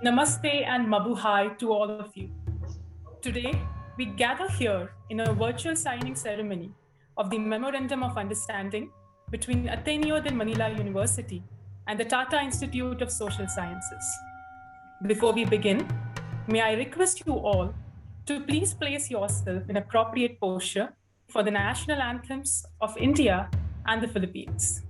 Namaste and mabuhay to all of you. Today, we gather here in a virtual signing ceremony of the Memorandum of Understanding between Ateneo de Manila University and the Tata Institute of Social Sciences. Before we begin, may I request you all to please place yourself in appropriate posture for the national anthems of India and the Philippines.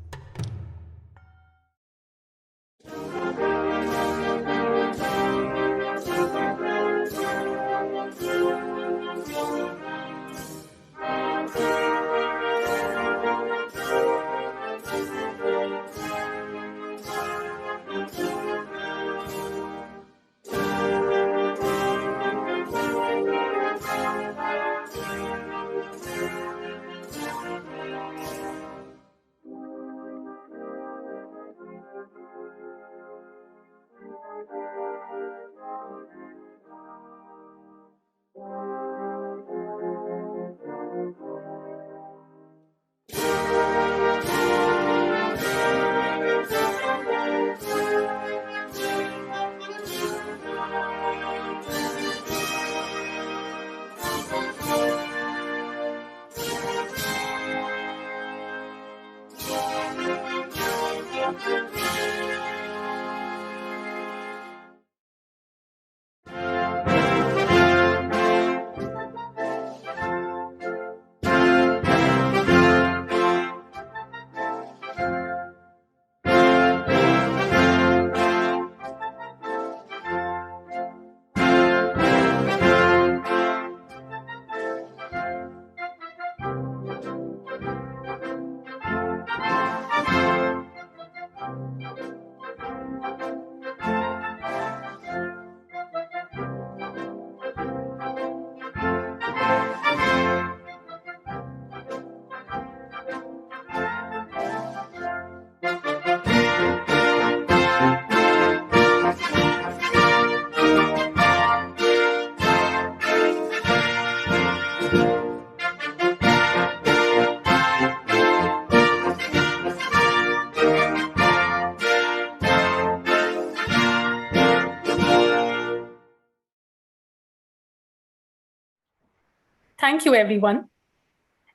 Thank you, everyone.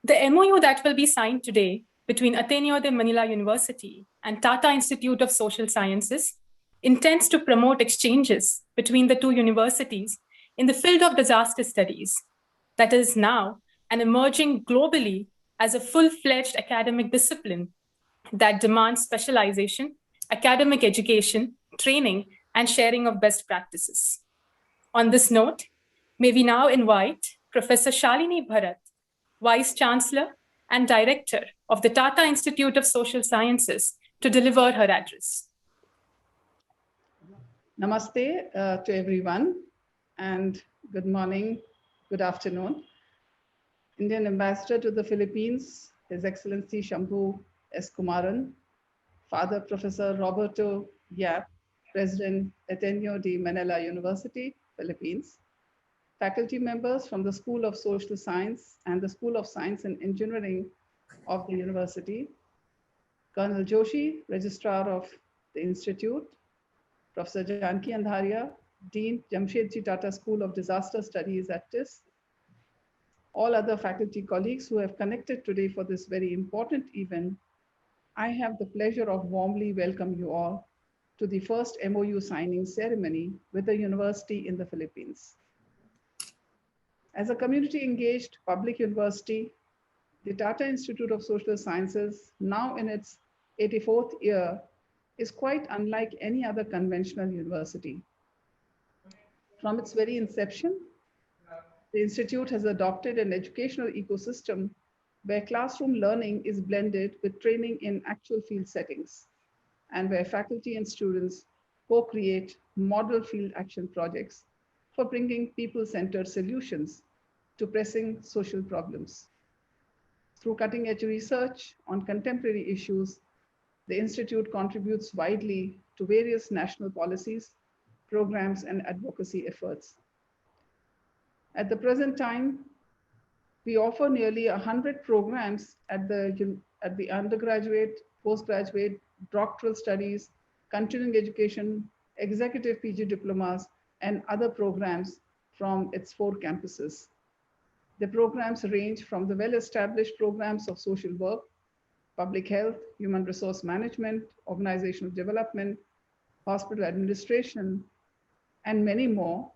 The MOU that will be signed today between Ateneo de Manila University and Tata Institute of Social Sciences intends to promote exchanges between the two universities in the field of disaster studies, that is now an emerging globally as a full-fledged academic discipline that demands specialization, academic education, training, and sharing of best practices. On this note, may we now invite Professor Shalini Bharat, Vice Chancellor and Director of the Tata Institute of Social Sciences, to deliver her address. Namaste to everyone, and good morning, good afternoon. Indian Ambassador to the Philippines, His Excellency Shambhu S. Kumaran, Father Professor Roberto Yap, President Ateneo de Manila University, Philippines, faculty members from the School of Social Science and the School of Science and Engineering of the university, Colonel Joshi, Registrar of the Institute, Professor Janki Andharia, Dean Jamshedji Tata School of Disaster Studies at TIS, all other faculty colleagues who have connected today for this very important event, I have the pleasure of warmly welcome you all to the first MOU signing ceremony with the university in the Philippines. As a community engaged public university, the Tata Institute of Social Sciences, now in its 84th year, is quite unlike any other conventional university. From its very inception, the Institute has adopted an educational ecosystem where classroom learning is blended with training in actual field settings, and where faculty and students co-create model field action projects for bringing people-centered solutions to pressing social problems. Through cutting-edge research on contemporary issues, the Institute contributes widely to various national policies, programs, and advocacy efforts. At the present time, we offer nearly 100 programs at the undergraduate, postgraduate, doctoral studies, continuing education, executive PG diplomas, and other programs from its 4 campuses. The programs range from the well-established programs of social work, public health, human resource management, organizational development, hospital administration, and many more,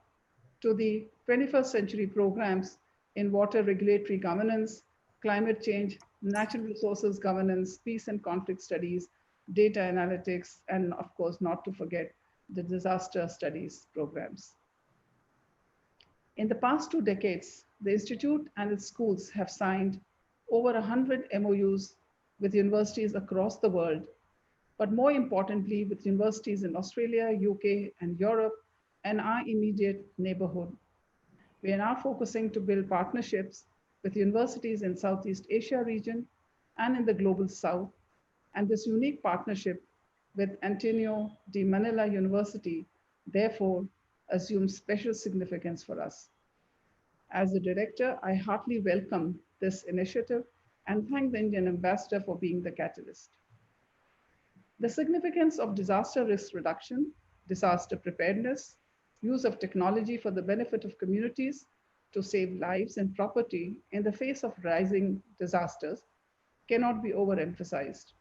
to the 21st century programs in water regulatory governance, climate change, natural resources governance, peace and conflict studies, data analytics, and of course, not to forget the disaster studies programs. In the past 2 decades, the Institute and its schools have signed over 100 MOUs with universities across the world, but more importantly, with universities in Australia, UK, and Europe, and our immediate neighborhood. We are now focusing to build partnerships with universities in Southeast Asia region and in the global South. And this unique partnership with Ateneo de Manila University, therefore, assumes special significance for us. As the director, I heartily welcome this initiative and thank the Indian ambassador for being the catalyst. The significance of disaster risk reduction, disaster preparedness, use of technology for the benefit of communities to save lives and property in the face of rising disasters cannot be overemphasized.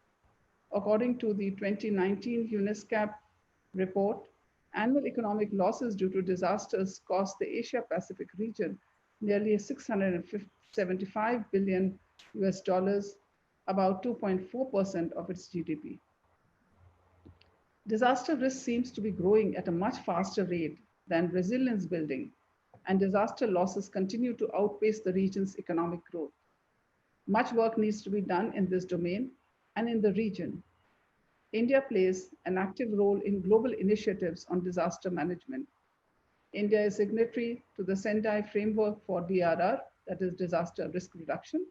According to the 2019 UNESCAP report, annual economic losses due to disasters cost the Asia Pacific region nearly 675 billion US dollars, about 2.4% of its GDP. Disaster risk seems to be growing at a much faster rate than resilience building, and disaster losses continue to outpace the region's economic growth. Much work needs to be done in this domain and in the region. India plays an active role in global initiatives on disaster management. India is signatory to the Sendai framework for DRR, that is disaster risk reduction,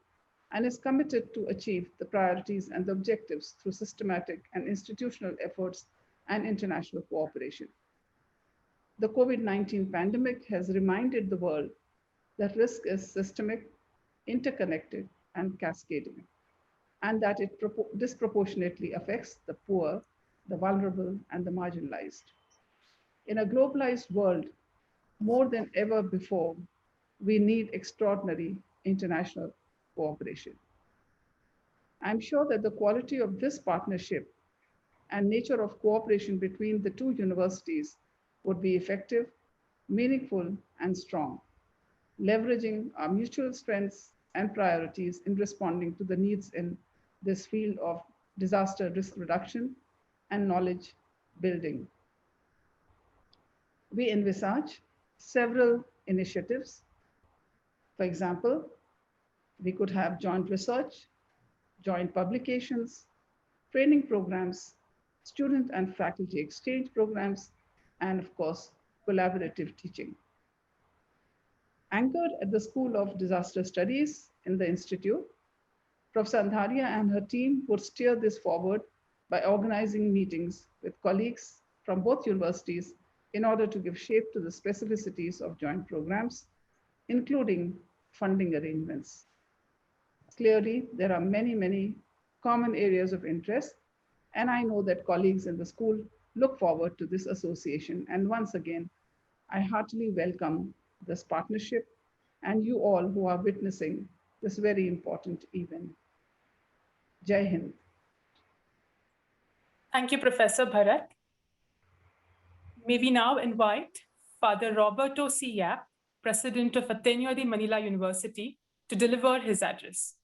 and is committed to achieve the priorities and the objectives through systematic and institutional efforts and international cooperation. The COVID-19 pandemic has reminded the world that risk is systemic, interconnected, and cascading, and that it disproportionately affects the poor, the vulnerable, and the marginalized. In a globalized world, more than ever before, we need extraordinary international cooperation. I'm sure that the quality of this partnership and nature of cooperation between the two universities would be effective, meaningful, and strong, leveraging our mutual strengths and priorities in responding to the needs in this field of disaster risk reduction and knowledge building. We envisage several initiatives. For example, we could have joint research, joint publications, training programs, student and faculty exchange programs, and of course, collaborative teaching. Anchored at the School of Disaster Studies in the Institute, Professor Andharia and her team would steer this forward by organizing meetings with colleagues from both universities in order to give shape to the specificities of joint programs, including funding arrangements. Clearly, there are many, many common areas of interest, and I know that colleagues in the school look forward to this association. And once again, I heartily welcome this partnership and you all who are witnessing this very important event. Jai Hind. Thank you, Professor Bharat. May we now invite Father Roberto C. Yap, President of Ateneo de Manila University, to deliver his address.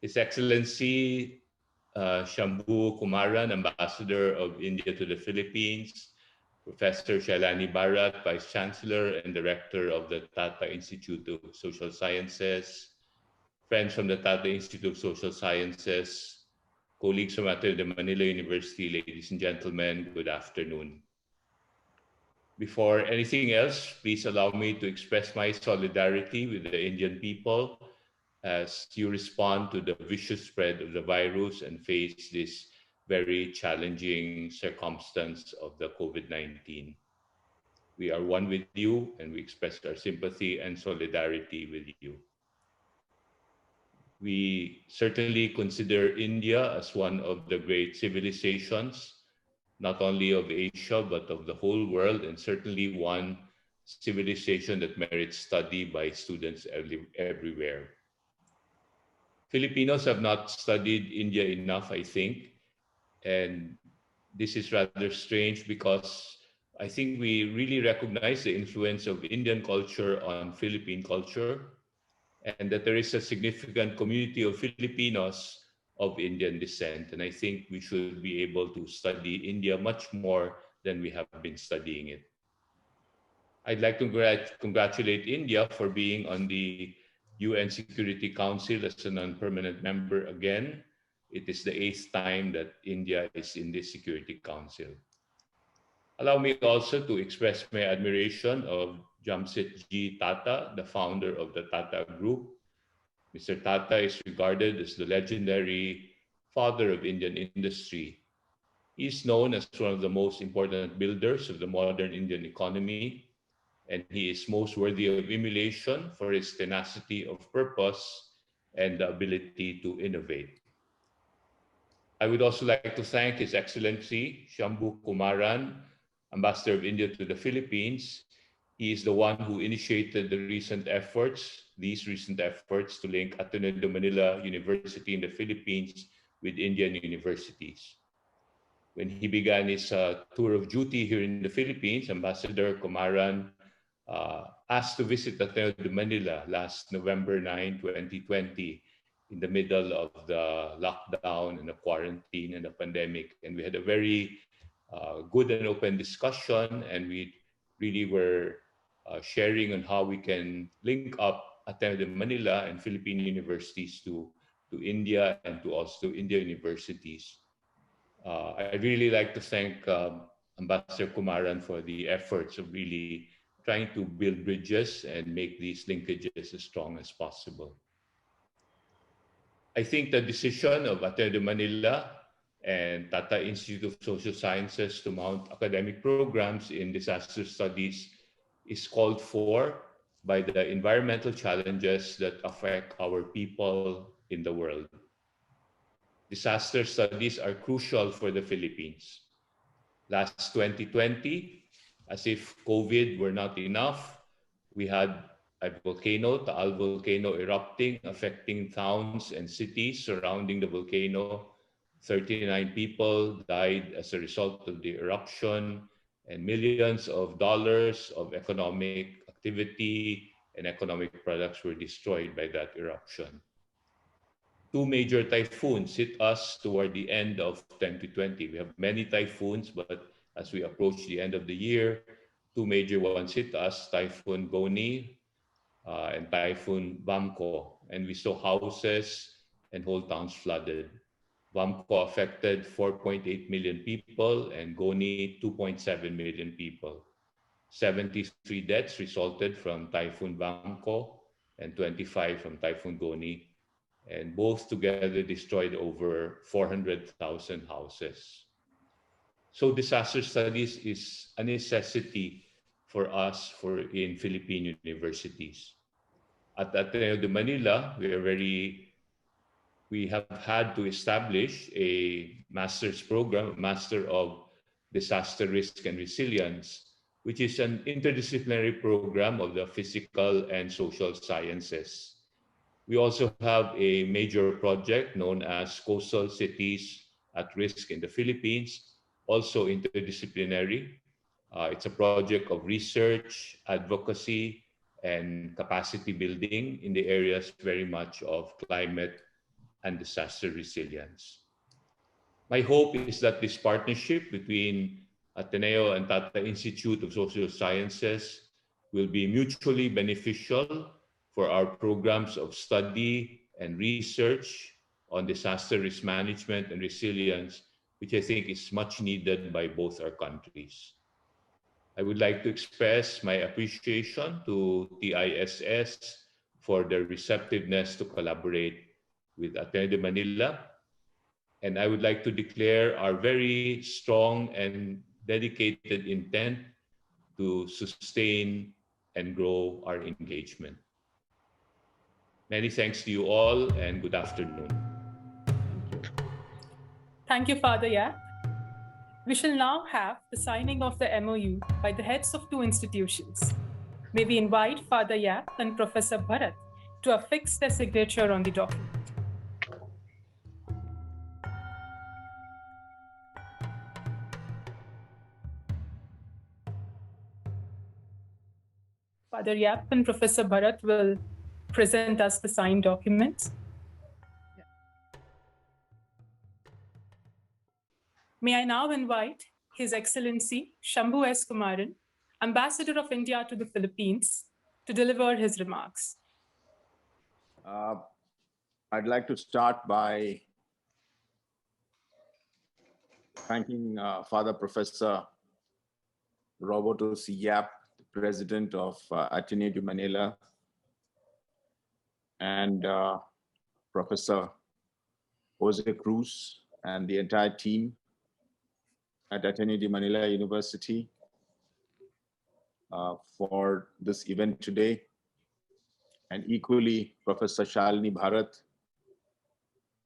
His Excellency Shambhu Kumaran, Ambassador of India to the Philippines, Professor Shailani Bharat, Vice Chancellor and Director of the Tata Institute of Social Sciences, friends from the Tata Institute of Social Sciences, colleagues from Ateneo de Manila University, ladies and gentlemen, good afternoon. Before anything else, please allow me to express my solidarity with the Indian people as you respond to the vicious spread of the virus and face this very challenging circumstance of the COVID-19. We are one with you and we express our sympathy and solidarity with you. We certainly consider India as one of the great civilizations not only of Asia, but of the whole world, and certainly one civilization that merits study by students everywhere. Filipinos have not studied India enough, I think, and this is rather strange because I think we really recognize the influence of Indian culture on Philippine culture, and that there is a significant community of Filipinos of Indian descent. And I think we should be able to study India much more than we have been studying it. I'd like to congratulate India for being on the UN Security Council as a non-permanent member again. It is the 8th time that India is in the Security Council. Allow me also to express my admiration of Jamsetji Tata, the founder of the Tata Group. Mr. Tata is regarded as the legendary father of Indian industry. He is known as one of the most important builders of the modern Indian economy, and he is most worthy of emulation for his tenacity of purpose and the ability to innovate. I would also like to thank His Excellency Shambhu Kumaran, Ambassador of India to the Philippines. He is the one who initiated these recent efforts to link Ateneo de Manila University in the Philippines with Indian universities. When he began his tour of duty here in the Philippines, Ambassador Kumaran asked to visit Ateneo de Manila last November 9, 2020, in the middle of the lockdown and the quarantine and the pandemic. And we had a very good and open discussion, and we really were sharing on how we can link up Ateneo de Manila and Philippine universities to India and to also India universities. I'd really like to thank Ambassador Kumaran for the efforts of really trying to build bridges and make these linkages as strong as possible. I think the decision of Ateneo de Manila and Tata Institute of Social Sciences to mount academic programs in disaster studies is called for by the environmental challenges that affect our people in the world. Disaster studies are crucial for the Philippines. Last 2020, as if COVID were not enough, we had a volcano, Taal volcano, erupting, affecting towns and cities surrounding the volcano. 39 people died as a result of the eruption, and millions of dollars of economic activity and economic products were destroyed by that eruption. Two major typhoons hit us toward the end of 2020. We have many typhoons, but as we approach the end of the year, two major ones hit us, Typhoon Goni and Typhoon Bamko. And we saw houses and whole towns flooded. Bamko affected 4.8 million people and Goni 2.7 million people. 73 deaths resulted from Typhoon Bamko and 25 from Typhoon Goni, and both together destroyed over 400,000 houses. So disaster studies is a necessity for us in Philippine universities. At Ateneo de Manila, we have had to establish a master's program, Master of Disaster Risk and Resilience, which is an interdisciplinary program of the physical and social sciences. We also have a major project known as Coastal Cities at Risk in the Philippines, also interdisciplinary. It's a project of research, advocacy, and capacity building in the areas very much of climate and disaster resilience. My hope is that this partnership between Ateneo and Tata Institute of Social Sciences will be mutually beneficial for our programs of study and research on disaster risk management and resilience, which I think is much needed by both our countries. I would like to express my appreciation to TISS for their receptiveness to collaborate with Ateneo de Manila. And I would like to declare our very strong and dedicated intent to sustain and grow our engagement. Many thanks to you all and good afternoon. Thank you, Father Yap. We shall now have the signing of the MOU by the heads of two institutions. May we invite Father Yap and Professor Bharat to affix their signature on the document. Father Yap and Professor Bharat will present us the signed documents. May I now invite His Excellency Shambhu S. Kumaran, Ambassador of India to the Philippines, to deliver his remarks. I'd like to start by thanking Father Professor Roberto C. Yap, the President of Ateneo de Manila, and Professor Jose Cruz and the entire team at Ateneo de Manila University for this event today, and equally Professor Shalini Bharat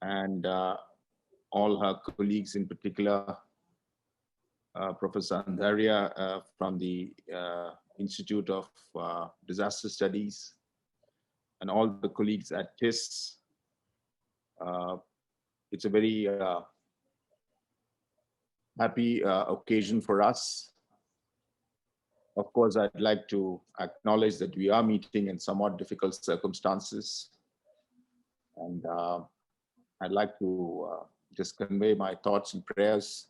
and all her colleagues, in particular Professor Andharia from the Institute of Disaster Studies, and all the colleagues at TIS. It's a very happy occasion for us. Of course, I'd like to acknowledge that we are meeting in somewhat difficult circumstances. And I'd like to just convey my thoughts and prayers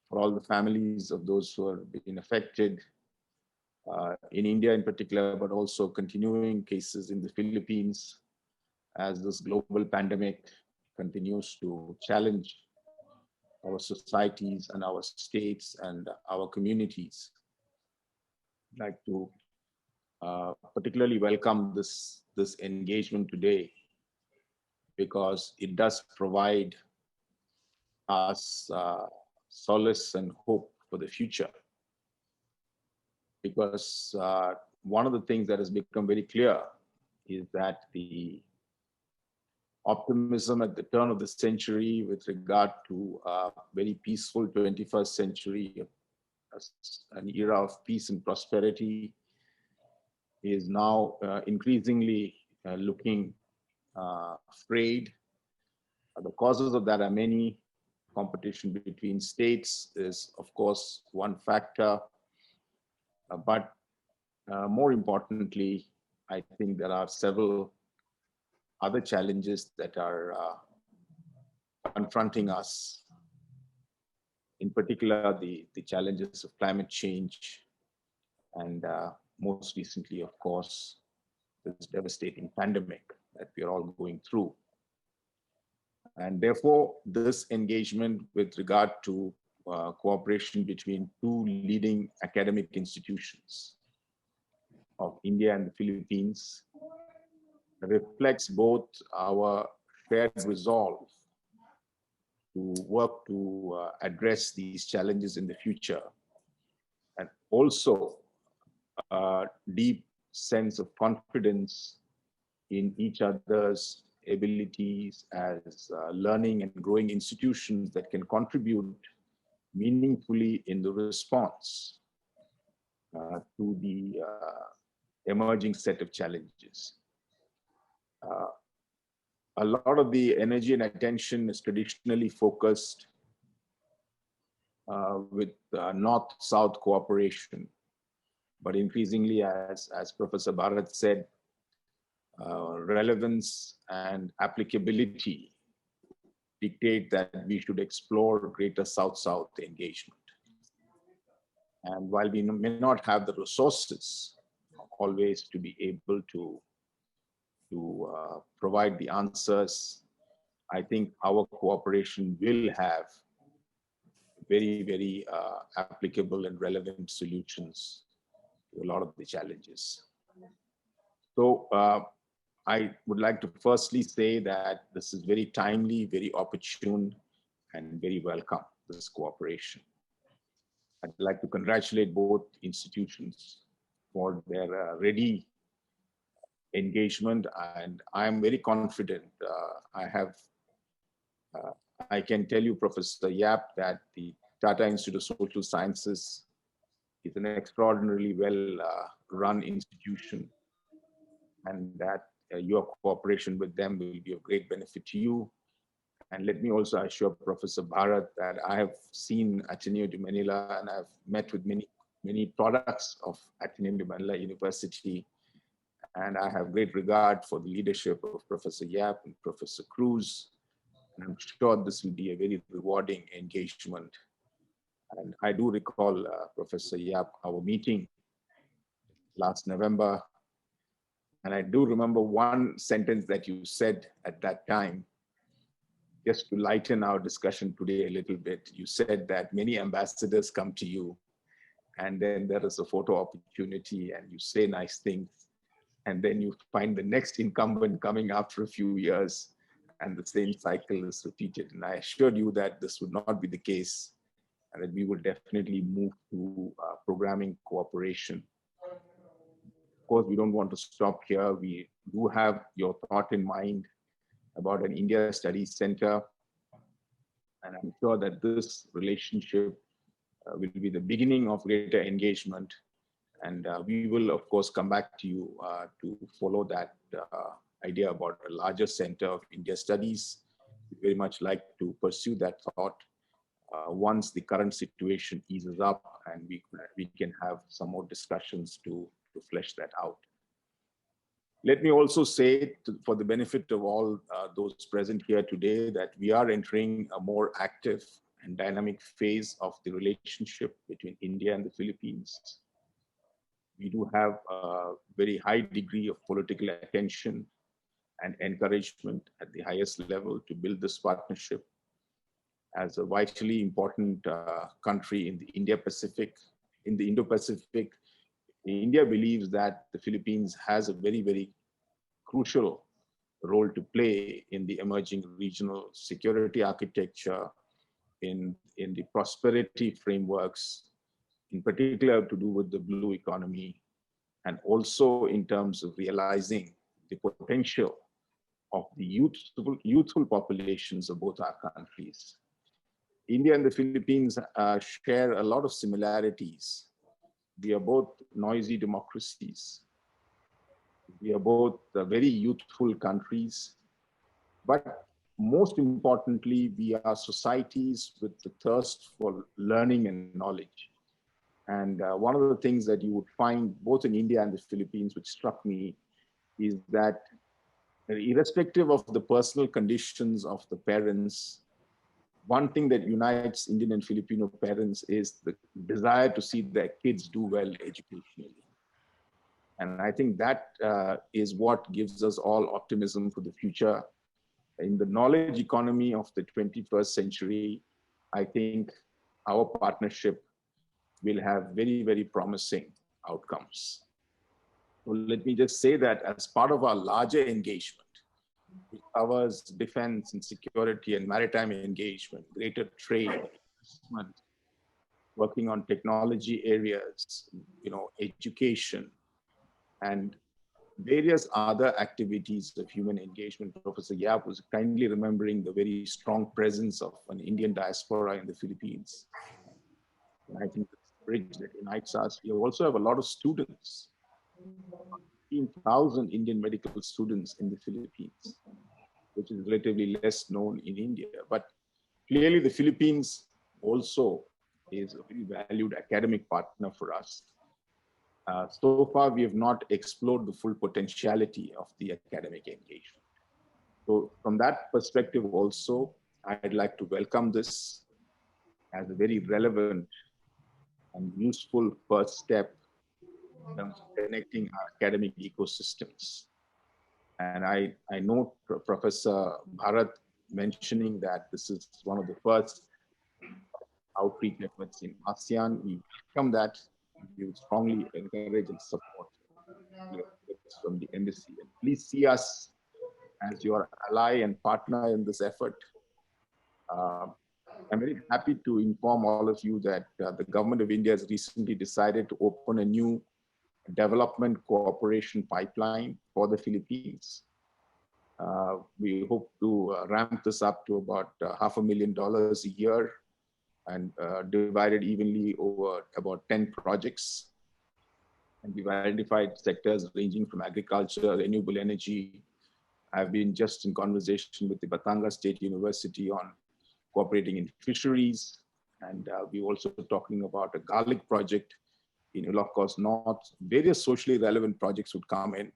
for all the families of those who are being affected in India in particular, but also continuing cases in the Philippines as this global pandemic continues to challenge our societies and our states and our communities. I'd like to particularly welcome this engagement today, because it does provide us solace and hope for the future. Because one of the things that has become very clear is that the optimism at the turn of the century with regard to a very peaceful 21st century, an era of peace and prosperity, is now increasingly looking frayed. The causes of that are many. Competition between states is, of course, one factor. But more importantly, I think there are several other challenges that are confronting us. In particular, the challenges of climate change, and most recently, of course, this devastating pandemic that we are all going through. And therefore, this engagement with regard to cooperation between two leading academic institutions of India and the Philippines reflects both our shared resolve to work to address these challenges in the future, and also a deep sense of confidence in each other's abilities as learning and growing institutions that can contribute meaningfully in the response to the emerging set of challenges. A lot of the energy and attention is traditionally focused with North-South cooperation, but increasingly, as Professor Bharat said, relevance and applicability dictate that we should explore greater South-South engagement. And while we may not have the resources always to be able to provide the answers, I think our cooperation will have very, very applicable and relevant solutions to a lot of the challenges. So I would like to firstly say that this is very timely, very opportune, and very welcome, this cooperation. I'd like to congratulate both institutions for their ready engagement, and I'm very confident. I can tell you, Professor Yap, that the Tata Institute of Social Sciences is an extraordinarily well run institution, and that your cooperation with them will be of great benefit to you. And let me also assure Professor Bharat that I have seen Ateneo de Manila and I've met with many products of Ateneo de Manila University. And I have great regard for the leadership of Professor Yap and Professor Cruz. And I'm sure this will be a very rewarding engagement. And I do recall, Professor Yap, our meeting last November. And I do remember one sentence that you said at that time, just to lighten our discussion today a little bit. You said that many ambassadors come to you, and then there is a photo opportunity, and you say nice things. And then you find the next incumbent coming after a few years, and the same cycle is repeated. And I assured you that this would not be the case, and that we will definitely move to programming cooperation. Of course, we don't want to stop here. We do have your thought in mind about an India Studies Center. And I'm sure that this relationship will be the beginning of greater engagement. And we will, of course, come back to you to follow that idea about a larger center of India Studies. We very much like to pursue that thought once the current situation eases up and we can have some more discussions to flesh that out. Let me also say, for the benefit of all those present here today, that we are entering a more active and dynamic phase of the relationship between India and the Philippines. We do have a very high degree of political attention and encouragement at the highest level to build this partnership as a vitally important country in the Indo-Pacific. India believes that the Philippines has a very, very crucial role to play in the emerging regional security architecture, in the prosperity frameworks, in particular to do with the blue economy, and also in terms of realizing the potential of the youthful populations of both our countries. India and the Philippines share a lot of similarities. We are both noisy democracies. We are both very youthful countries, but most importantly, we are societies with the thirst for learning and knowledge. And one of the things that you would find both in India and the Philippines, which struck me, is that irrespective of the personal conditions of the parents, one thing that unites Indian and Filipino parents is the desire to see their kids do well educationally. And I think that is what gives us all optimism for the future. In the knowledge economy of the 21st century, I think our partnership will have very, very promising outcomes. So let me just say that as part of our larger engagement, which covers defense and security and maritime engagement, greater trade, investment, working on technology areas, education, and various other activities of human engagement. Professor Yap was kindly remembering the very strong presence of an Indian diaspora in the Philippines. And I think the bridge that unites us, we also have a lot of students, 15,000 Indian medical students in the Philippines, which is relatively less known in India. But clearly the Philippines also is a very valued academic partner for us. So far, we have not explored the full potentiality of the academic engagement. So from that perspective also, I'd like to welcome this as a very relevant and useful first step in terms of connecting our academic ecosystems. And I note Professor Bharat mentioning that this is one of the first outreach efforts in ASEAN. We welcome that. We would strongly encourage and support from the embassy. And please see us as your ally and partner in this effort. I'm very happy to inform all of you that the government of India has recently decided to open a new development cooperation pipeline for the Philippines. We hope to ramp this up to about $500,000 a year and divided evenly over about 10 projects. And we've identified sectors ranging from agriculture, renewable energy. I've been just in conversation with the Batanga State University on cooperating in fisheries. And we're also talking about a garlic project in Ilocos North. Various socially relevant projects would come in.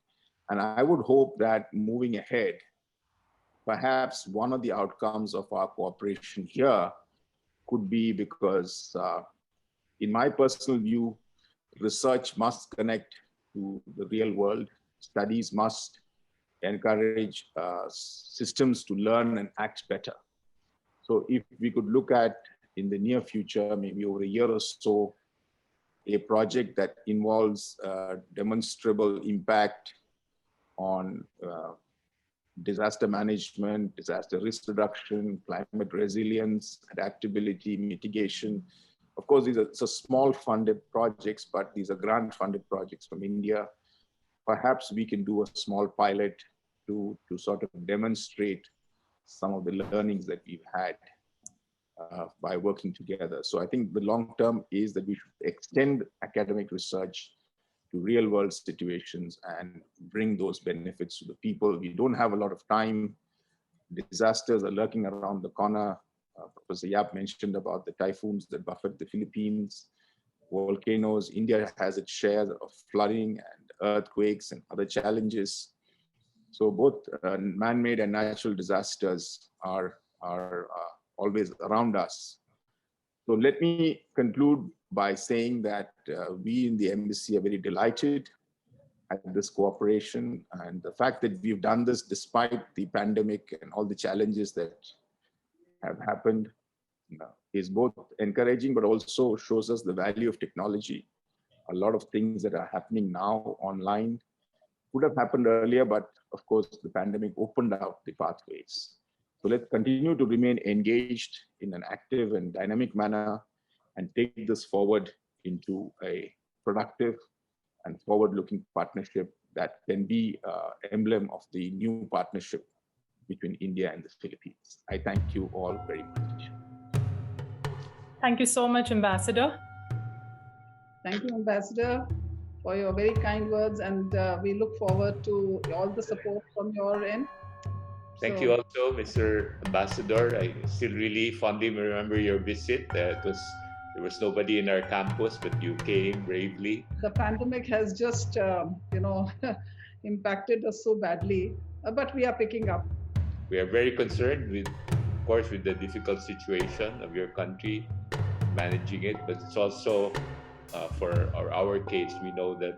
And I would hope that moving ahead, perhaps one of the outcomes of our cooperation here could be because, in my personal view, research must connect to the real world. Studies must encourage systems to learn and act better. So if we could look at, in the near future, maybe over a year or so, a project that involves demonstrable impact on disaster management, disaster risk reduction, climate resilience, adaptability, mitigation. Of course, these are small funded projects, but these are grant funded projects from India. Perhaps we can do a small pilot to sort of demonstrate some of the learnings that we've had by working together. So I think the long term is that we should extend academic research to real world situations and bring those benefits to the people. We don't have a lot of time. Disasters are lurking around the corner. Professor Yap mentioned about the typhoons that buffet the Philippines, volcanoes. India has its share of flooding and earthquakes and other challenges. So both man-made and natural disasters are always around us. So let me conclude by saying that we in the embassy are very delighted at this cooperation, and the fact that we've done this despite the pandemic and all the challenges that have happened is both encouraging, but also shows us the value of technology. A lot of things that are happening now online would have happened earlier, but of course the pandemic opened out the pathways. So let's continue to remain engaged in an active and dynamic manner and take this forward into a productive and forward-looking partnership that can be an emblem of the new partnership between India and the Philippines. I thank you all very much. Thank you so much, Ambassador. Thank you, Ambassador, for your very kind words, and we look forward to all the support from your end. Thank you also, Mr. Ambassador. I still really fondly remember your visit. There was nobody in our campus, but you came bravely. The pandemic has just, impacted us so badly, but we are picking up. We are very concerned with, of course, with the difficult situation of your country, managing it, but it's also for our case, we know that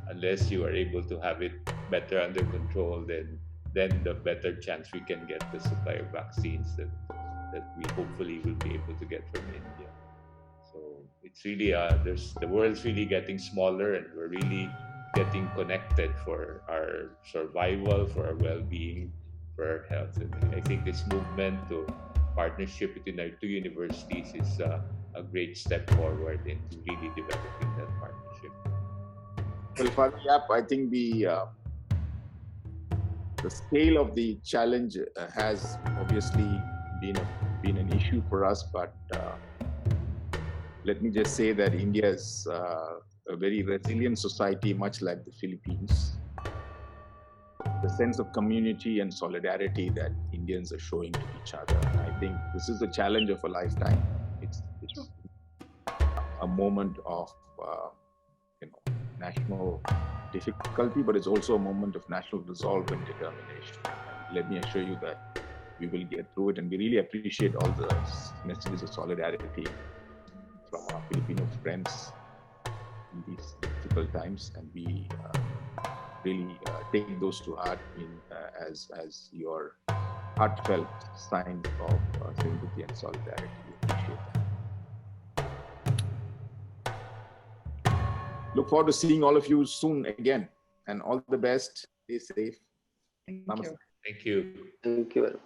unless you are able to have it better under control, then the better chance we can get the supply of vaccines that we hopefully will be able to get from India. So it's really the world's really getting smaller, and we're really getting connected for our survival, for our well-being, for our health. And I think this movement to partnership between our two universities is a great step forward into really developing that partnership. Well, Father Yap, I think the scale of the challenge has obviously been an issue for us, but let me just say that India is a very resilient society, much like the Philippines. The sense of community and solidarity that Indians are showing to each other. And I think this is a challenge of a lifetime. It's a moment of national difficulty, but it's also a moment of national resolve and determination. And let me assure you that we will get through it, and we really appreciate all the messages of solidarity from our Filipino friends in these difficult times, and we really take those to heart as your heartfelt sign of sympathy and solidarity. We appreciate that. Look forward to seeing all of you soon again, and all the best. Stay safe. Thank Namaste. you. Thank you. Thank you.